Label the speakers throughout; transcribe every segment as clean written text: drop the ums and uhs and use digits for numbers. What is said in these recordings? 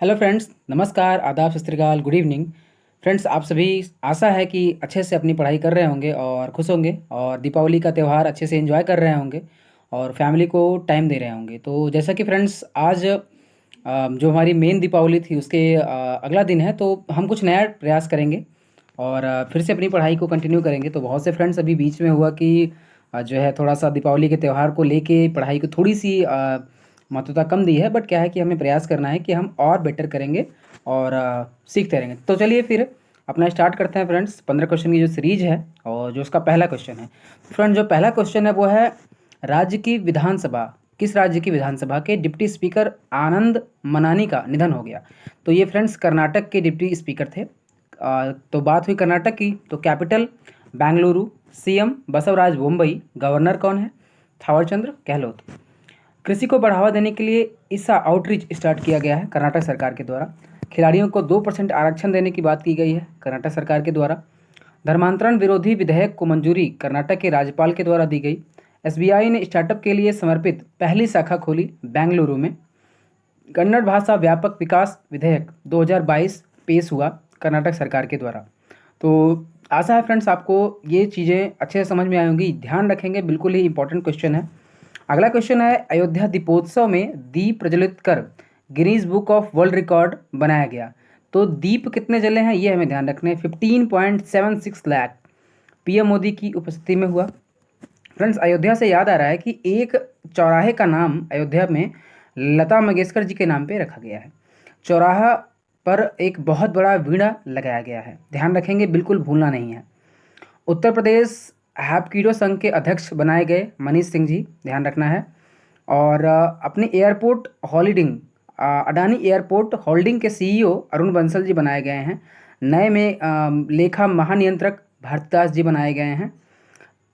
Speaker 1: Hello friends, नमस्कार, आदाब, सत श्री अकाल, गुड इवनिंग। फ्रेंड्स, आप सभी आशा है कि अच्छे से अपनी पढ़ाई कर रहे होंगे और खुश होंगे और दीपावली का त्यौहार अच्छे से एंजॉय कर रहे होंगे और फैमिली को टाइम दे रहे होंगे। तो जैसा कि फ्रेंड्स आज जो हमारी मेन दीपावली थी उसके अगला दिन है, तो हम कुछ नया प्रयास करेंगे और फिर से अपनी पढ़ाई को कंटिन्यू करेंगे। तो बहुत से फ्रेंड्स अभी बीच में हुआ कि जो है थोड़ा सा दीपावली के त्यौहार को लेके पढ़ाई को थोड़ी सी महत्वता कम दी है, बट क्या है कि हमें प्रयास करना है कि हम और बेटर करेंगे और सीखते रहेंगे। तो चलिए फिर अपना स्टार्ट करते हैं फ्रेंड्स। 15 क्वेश्चन की जो सीरीज है और जो उसका पहला क्वेश्चन है, फ्रेंड जो पहला क्वेश्चन है वो है, राज्य की विधानसभा, किस राज्य की विधानसभा के डिप्टी स्पीकर आनंद मनानी का निधन हो गया? तो ये फ्रेंड्स कर्नाटक के डिप्टी स्पीकर थे। तो बात हुई कर्नाटक की, तो capital Bengaluru, CM Basavaraj Bombay, governor कौन है? थावरचंद्र गहलोत। कृषि को बढ़ावा देने के लिए ईसा आउटरीच स्टार्ट किया गया है कर्नाटक सरकार के द्वारा। खिलाड़ियों को 2% आरक्षण देने की बात की गई है कर्नाटक सरकार के द्वारा। धर्मांतरण विरोधी विधेयक को मंजूरी कर्नाटक के राज्यपाल के द्वारा दी गई। एसबीआई ने स्टार्टअप के लिए समर्पित पहली शाखा खोली बेंगलुरु में। कन्नड़ भाषा व्यापक विकास विधेयक 2022 पेश हुआ कर्नाटक सरकार के द्वारा। तो आशा है फ्रेंड्स आपको ये चीज़ें अच्छे से समझ में आई होंगी, ध्यान रखेंगे, बिल्कुल ही इंपॉर्टेंट क्वेश्चन है। अगला क्वेश्चन है, अयोध्या दीपोत्सव में दीप प्रज्वलित कर Guinness book of world record बनाया गया। तो दीप कितने जले हैं ये हमें ध्यान रखने हैं। 15.76 लाख पीएम मोदी की उपस्थिति में हुआ। फ्रेंड्स, अयोध्या से याद आ रहा है कि एक चौराहे का नाम अयोध्या में लता मंगेशकर जी के नाम पे रखा गया है। चौराहा पर एक बहुत बड़ा वीणा लगाया गया है, ध्यान रखेंगे, बिल्कुल भूलना नहीं है। उत्तर प्रदेश हैप्कीडो संघ के अध्यक्ष बनाए गए मनीष सिंह जी, ध्यान रखना है। और अपनी airport holding Adani airport holding के सीईओ अरुण बंसल जी बनाए गए हैं। नए में लेखा महानियंत्रक भारतीदास जी बनाए गए हैं।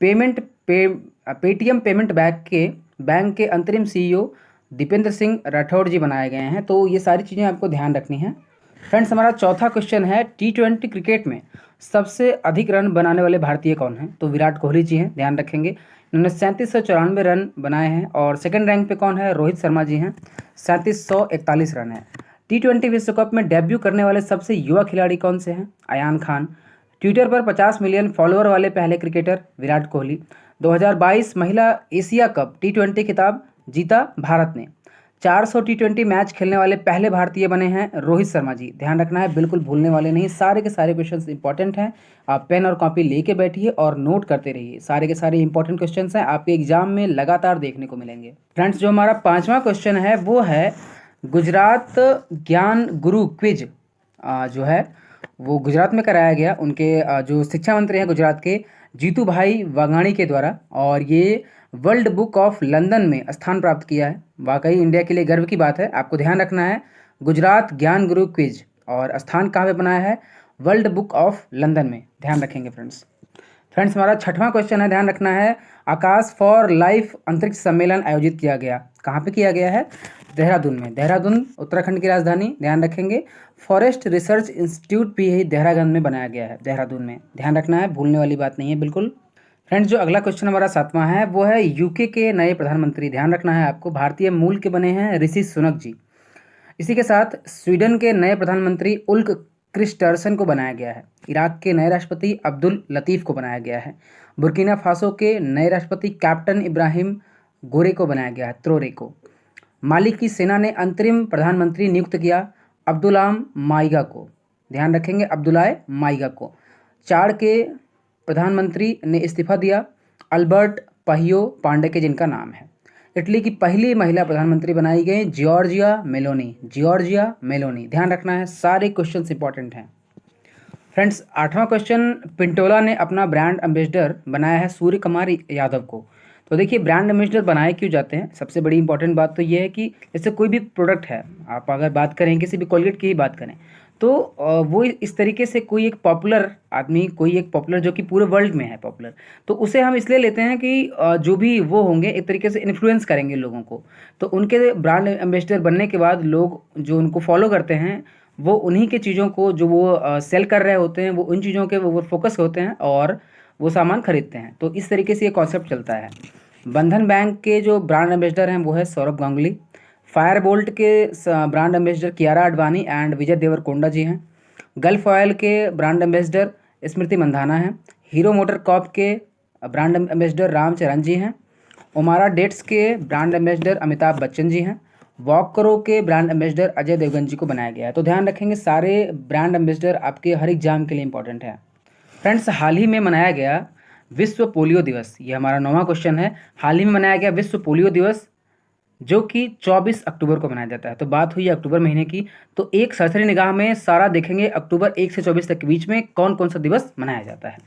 Speaker 1: पेटीएम पेमेंट बैंक के अंतरिम सीईओ दीपेंद्र सिंह राठौड़ जी बनाए गए हैं। तो ये सारी चीज़ें आपको ध्यान रखनी है। फ्रेंड्स, हमारा चौथा क्वेश्चन है, T20 क्रिकेट में सबसे अधिक रन बनाने वाले भारतीय कौन हैं? तो विराट कोहली जी हैं, ध्यान रखेंगे। इन्होंने 3794 रन बनाए हैं। और सेकंड रैंक पे कौन है? रोहित शर्मा जी हैं, 3741 रन है। T20 विश्व कप में डेब्यू करने वाले सबसे युवा खिलाड़ी कौन से हैं? अयान खान। ट्विटर पर 50 मिलियन फॉलोअर वाले पहले क्रिकेटर विराट कोहली। 2022 महिला एशिया कप T20 खिताब जीता भारत ने। 400 T20 मैच खेलने वाले पहले भारतीय बने हैं रोहित शर्मा जी, ध्यान रखना है, बिल्कुल भूलने वाले नहीं। सारे के सारे क्वेश्चंस इंपॉर्टेंट हैं, आप पेन और कॉपी लेके बैठिए और नोट करते रहिए। सारे के सारे इंपॉर्टेंट क्वेश्चंस हैं, आपके एग्जाम में लगातार देखने को मिलेंगे। फ्रेंड्स, जो हमारा पांचवा क्वेश्चन है वो है, गुजरात ज्ञान गुरु क्विज जो है वो गुजरात में कराया गया। उनके जो शिक्षा मंत्री हैं गुजरात के, जीतू भाई वाघाणी के द्वारा, और ये वर्ल्ड बुक ऑफ लंदन में स्थान प्राप्त किया है। वाकई इंडिया के लिए गर्व की बात है। आपको ध्यान रखना है, गुजरात ज्ञान गुरु क्विज, और स्थान कहाँ पे बनाया है? वर्ल्ड बुक ऑफ लंदन में, ध्यान रखेंगे फ्रेंड्स। फ्रेंड्स, हमारा छठवां क्वेश्चन है, ध्यान रखना है, आकाश फॉर लाइफ अंतरिक्ष सम्मेलन आयोजित किया गया, कहाँ पे किया गया है? देहरादून में। देहरादून उत्तराखंड की राजधानी, ध्यान रखेंगे। फॉरेस्ट रिसर्च इंस्टीट्यूट भी यही देहरादून में बनाया गया है, देहरादून में, ध्यान रखना है, भूलने वाली बात नहीं है बिल्कुल। फ्रेंड्स, जो अगला क्वेश्चन हमारा सातवां है वो है, यूके के नए प्रधानमंत्री, ध्यान रखना है आपको, भारतीय मूल के बने हैं ऋषि सुनक जी। इसी के साथ स्वीडन के नए प्रधानमंत्री उल्क क्रिस्टर्सन को बनाया गया है। इराक के नए राष्ट्रपति अब्दुल लतीफ़ को बनाया गया है। बुर्किना फासो के नए राष्ट्रपति कैप्टन इब्राहिम गोरे को बनाया गया है, त्रोरे को। माली की सेना ने अंतरिम प्रधानमंत्री नियुक्त किया अब्दुलाम माइगा को, ध्यान रखेंगे, अब्दुलाय माइगा को। चाड के प्रधानमंत्री ने इस्तीफा दिया अल्बर्ट पहियो पांडे के, जिनका नाम है। इटली की पहली महिला प्रधानमंत्री बनाई गई जॉर्जिया मेलोनी, जॉर्जिया मेलोनी, ध्यान रखना है, सारे क्वेश्चंस इंपॉर्टेंट हैं। फ्रेंड्स, आठवां क्वेश्चन, पिंटोला ने अपना ब्रांड एम्बेसडर बनाया है सूर्य कुमार यादव को। तो देखिए, ब्रांड एम्बेसडर बनाए क्यों जाते हैं, सबसे बड़ी इंपॉर्टेंट बात तो ये है कि जैसे कोई भी प्रोडक्ट है, आप अगर बात करें किसी भी कोलगेट की ही बात करें, तो वो इस तरीके से कोई एक पॉपुलर आदमी, कोई एक पॉपुलर जो कि पूरे वर्ल्ड में है पॉपुलर, तो उसे हम इसलिए लेते हैं कि जो भी वो होंगे एक तरीके से इन्फ्लुएंस करेंगे लोगों को। तो उनके ब्रांड एम्बेसडर बनने के बाद लोग जो उनको फॉलो करते हैं वो उन्हीं के चीज़ों को, जो वो सेल कर रहे होते हैं, वो उन चीज़ों के वो फोकस होते हैं और वो सामान खरीदते हैं। तो इस तरीके से ये कॉन्सेप्ट चलता है। बंधन बैंक के जो ब्रांड एम्बेसडर हैं वो है सौरभ गांगुली। फायर बोल्ट के brand ambassador Kiara Advani and Vijay Deverakonda ji हैं। गल्फ ऑयल के ब्रांड एम्बेसडर स्मृति मंधाना हैं। हीरो मोटर कॉर्प के ब्रांड एम्बेसडर रामचरण जी हैं। ओमारा डेट्स के ब्रांड एम्बेसडर अमिताभ बच्चन जी हैं। वॉक करो के ब्रांड एम्बेसडर अजय देवगन जी को बनाया गया है। तो ध्यान रखेंगे, सारे ब्रांड एम्बेसडर आपके हर एग्जाम के लिए इंपॉर्टेंट है। फ्रेंड्स, हाल ही में मनाया गया विश्व पोलियो दिवस, ये हमारा 9वां क्वेश्चन है। हाल ही में मनाया गया विश्व पोलियो दिवस जो कि 24 अक्टूबर को मनाया जाता है। तो बात हुई अक्टूबर महीने की, तो एक सरसरी निगाह में सारा देखेंगे अक्टूबर 1 से 24 तक के बीच में कौन कौन सा दिवस मनाया जाता है।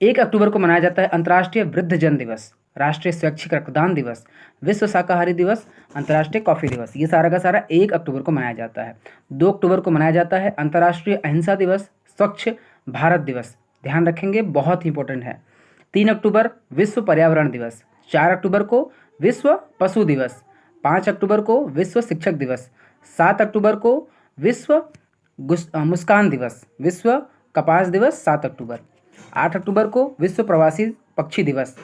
Speaker 1: 1 अक्टूबर को मनाया जाता है अंतर्राष्ट्रीय वृद्धजन दिवस, राष्ट्रीय स्वैच्छिक रक्तदान दिवस, विश्व शाकाहारी दिवस, अंतर्राष्ट्रीय कॉफी दिवस। ये सारा का सारा 1 अक्टूबर को मनाया जाता है। 2 अक्टूबर को मनाया जाता है अंतर्राष्ट्रीय अहिंसा दिवस, स्वच्छ भारत दिवस, ध्यान रखेंगे बहुत इंपॉर्टेंट है। 3 अक्टूबर विश्व पर्यावरण दिवस। 4 अक्टूबर को विश्व पशु दिवस। 5 अक्टूबर को विश्व शिक्षक दिवस। 7 अक्टूबर को विश्व मुस्कान दिवस, विश्व कपास दिवस 7 अक्टूबर। 8 अक्टूबर को विश्व प्रवासी पक्षी दिवस,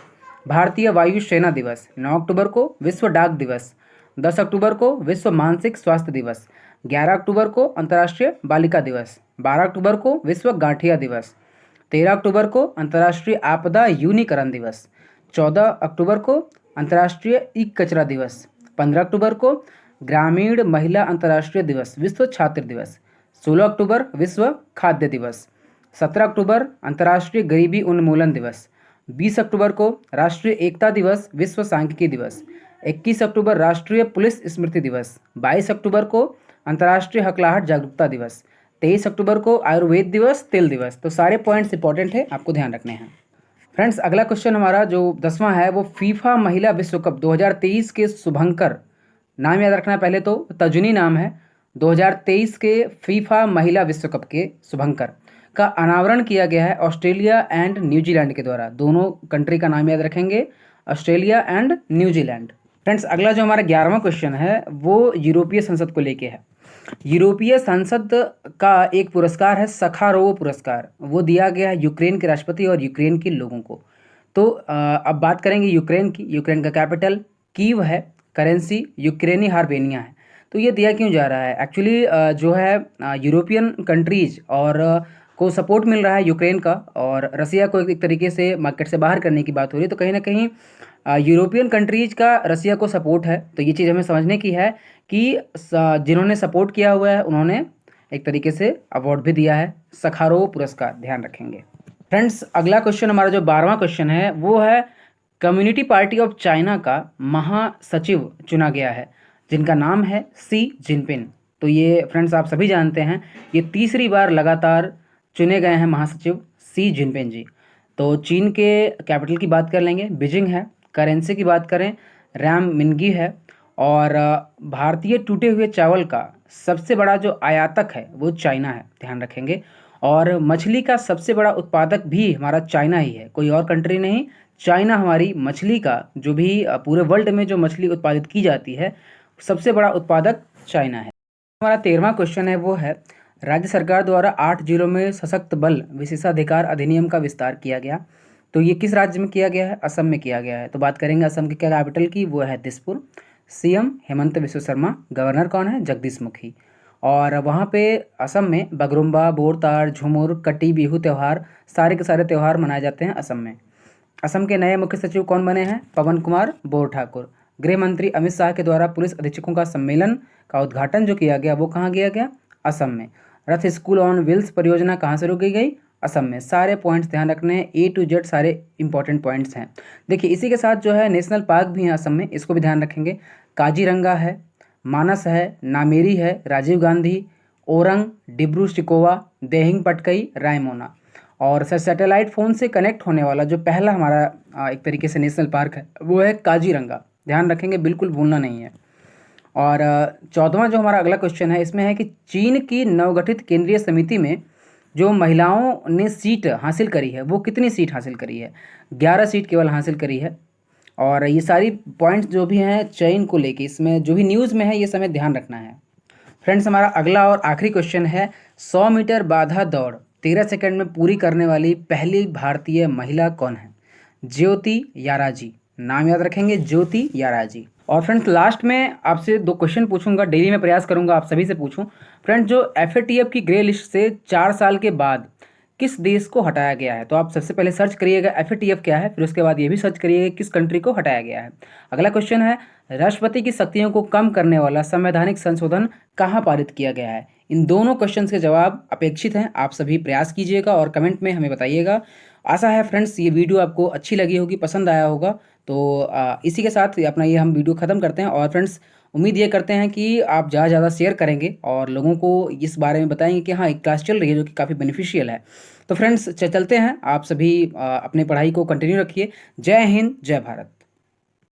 Speaker 1: भारतीय वायु सेना दिवस। 9 अक्टूबर को विश्व डाक दिवस। 10 अक्टूबर को विश्व मानसिक स्वास्थ्य दिवस। 11 अक्टूबर को अंतर्राष्ट्रीय बालिका दिवस। 12 अक्टूबर को विश्व गांठिया दिवस। 13 अक्टूबर को अंतर्राष्ट्रीय आपदा यूनीकरण दिवस। 14 अक्टूबर को अंतर्राष्ट्रीय ई कचरा दिवस। 15 अक्टूबर को ग्रामीण महिला अंतर्राष्ट्रीय दिवस, विश्व छात्र दिवस। 16 अक्टूबर विश्व खाद्य दिवस। 17 अक्टूबर अंतर्राष्ट्रीय गरीबी उन्मूलन दिवस। 20 अक्टूबर को राष्ट्रीय एकता दिवस, विश्व सांख्यिकी दिवस। 21 अक्टूबर राष्ट्रीय पुलिस स्मृति दिवस। 22 अक्टूबर को अंतर्राष्ट्रीय हकलाहट जागरूकता दिवस। 23 अक्टूबर को आयुर्वेद दिवस, तिल दिवस। तो सारे पॉइंट्स इंपॉर्टेंट है, आपको ध्यान रखने हैं। फ्रेंड्स, अगला क्वेश्चन हमारा जो 10वां है वो फीफा महिला विश्व कप 2023 के शुभंकर, नाम याद रखना पहले तो तजुनी नाम है। 2023 के फीफा महिला विश्व कप के शुभंकर का अनावरण किया गया है ऑस्ट्रेलिया एंड न्यूजीलैंड के द्वारा। दोनों कंट्री का नाम याद रखेंगे, ऑस्ट्रेलिया एंड न्यूजीलैंड। फ्रेंड्स, अगला जो हमारा 11वां क्वेश्चन है वो यूरोपीय संसद को लेके है। यूरोपीय संसद का एक पुरस्कार है सखारोव पुरस्कार, वो दिया गया है यूक्रेन के राष्ट्रपति और यूक्रेन के लोगों को। तो अब बात करेंगे यूक्रेन की। यूक्रेन का कैपिटल कीव है, करेंसी यूक्रेनी हार्बेनिया है। तो ये दिया क्यों जा रहा है? एक्चुअली जो है यूरोपियन कंट्रीज और को सपोर्ट मिल रहा है यूक्रेन का, और रसिया को एक तरीके से मार्केट से बाहर करने की बात हो रही है। तो कहीं ना कहीं यूरोपियन कंट्रीज का रसिया को सपोर्ट है। तो ये चीज़ हमें समझने की है कि जिन्होंने सपोर्ट किया हुआ है उन्होंने एक तरीके से अवार्ड भी दिया है, सखारोव पुरस्कार, ध्यान रखेंगे। फ्रेंड्स, अगला क्वेश्चन हमारा जो 12वां क्वेश्चन है वो है कम्युनिटी पार्टी ऑफ चाइना का महासचिव चुना गया है जिनका नाम है शी जिनपिंग। तो ये फ्रेंड्स आप सभी जानते हैं, ये तीसरी बार लगातार चुने गए हैं महासचिव शी जिनपिंग जी। तो चीन के कैपिटल की बात कर लेंगे, बीजिंग है। करेंसी की बात करें, रैम मिनगी है। और भारतीय टूटे हुए चावल का सबसे बड़ा जो आयातक है वो चाइना है, ध्यान रखेंगे। और मछली का सबसे बड़ा उत्पादक भी हमारा चाइना ही है, कोई और कंट्री नहीं। चाइना हमारी मछली का, जो भी पूरे वर्ल्ड में जो मछली उत्पादित की जाती है, सबसे बड़ा उत्पादक चाइना है। हमारा 13वां क्वेश्चन है वो है राज्य सरकार द्वारा 8 जिलों में सशक्त बल विशेषाधिकार अधिनियम का विस्तार किया गया। तो ये किस राज्य में किया गया है? असम में किया गया है। तो बात करेंगे असम के क्या कैपिटल की, वो है दिसपुर। सीएम हेमंत बिस्वा शर्मा, गवर्नर कौन है? जगदीश मुखी। और वहाँ पे असम में बगरुम्बा, बोरतार, झुमुर, कटी, बिहू त्यौहार, सारे के सारे त्यौहार मनाए जाते हैं असम में। असम के नए मुख्य सचिव कौन बने हैं? पवन कुमार बोर ठाकुर। गृह मंत्री अमित शाह के द्वारा पुलिस अधीक्षकों का सम्मेलन का उद्घाटन जो किया गया वो कहाँ किया गया? असम में। रथ स्कूल ऑन व्हील्स परियोजना कहाँ शुरू की गई? असम में। सारे पॉइंट्स ध्यान रखने हैं, ए टू जेड सारे इंपॉर्टेंट पॉइंट्स हैं। देखिए, इसी के साथ जो है नेशनल पार्क भी हैं असम में, इसको भी ध्यान रखेंगे। काजीरंगा है, मानस है, नामेरी है, राजीव गांधी, ओरंग, डिब्रू शिकोवा, देहिंग पटकई, रायमोना। और सैटेलाइट फ़ोन से कनेक्ट होने वाला जो पहला हमारा एक तरीके से नेशनल पार्क है वो है काजीरंगा, ध्यान रखेंगे, बिल्कुल भूलना नहीं है। और 14वां जो हमारा अगला क्वेश्चन है इसमें है कि चीन की नवगठित केंद्रीय समिति में जो महिलाओं ने सीट हासिल करी है वो कितनी सीट हासिल करी है? 11 सीट केवल हासिल करी है। और ये सारी पॉइंट्स जो भी हैं चयन को लेके, इसमें जो भी न्यूज़ में है ये समय ध्यान रखना है। फ्रेंड्स, हमारा अगला और आखिरी क्वेश्चन है 100 मीटर बाधा दौड़ 13 सेकंड में पूरी करने वाली पहली भारतीय महिला कौन है? ज्योति याराजी, नाम याद रखेंगे, ज्योति याराजी। और फ्रेंड्स लास्ट में आपसे 2 क्वेश्चन पूछूंगा, डेली मैं प्रयास करूंगा आप सभी से पूछूं। फ्रेंड्स जो एफएटीएफ की ग्रे लिस्ट से 4 साल के बाद किस देश को हटाया गया है, तो आप सबसे पहले सर्च करिएगा एफएटीएफ क्या है, फिर उसके बाद ये भी सर्च करिएगा किस कंट्री को हटाया गया है। अगला क्वेश्चन है, राष्ट्रपति की शक्तियों को कम करने वाला संवैधानिक संशोधन कहाँ पारित किया गया है। इन दोनों क्वेश्चंस के जवाब अपेक्षित हैं, आप सभी प्रयास कीजिएगा और कमेंट में हमें बताइएगा। आशा है फ्रेंड्स ये वीडियो आपको अच्छी लगी होगी, पसंद आया होगा। तो इसी के साथ अपना ये हम वीडियो ख़त्म करते हैं और फ्रेंड्स उम्मीद ये करते हैं कि आप ज़्यादा ज़्यादा शेयर करेंगे और लोगों को इस बारे में बताएंगे कि हाँ एक क्लास चल रही है जो कि काफ़ी बेनिफिशियल है। तो फ्रेंड्स चलते हैं, आप सभी अपने पढ़ाई को कंटिन्यू रखिए। जय हिंद, जय भारत।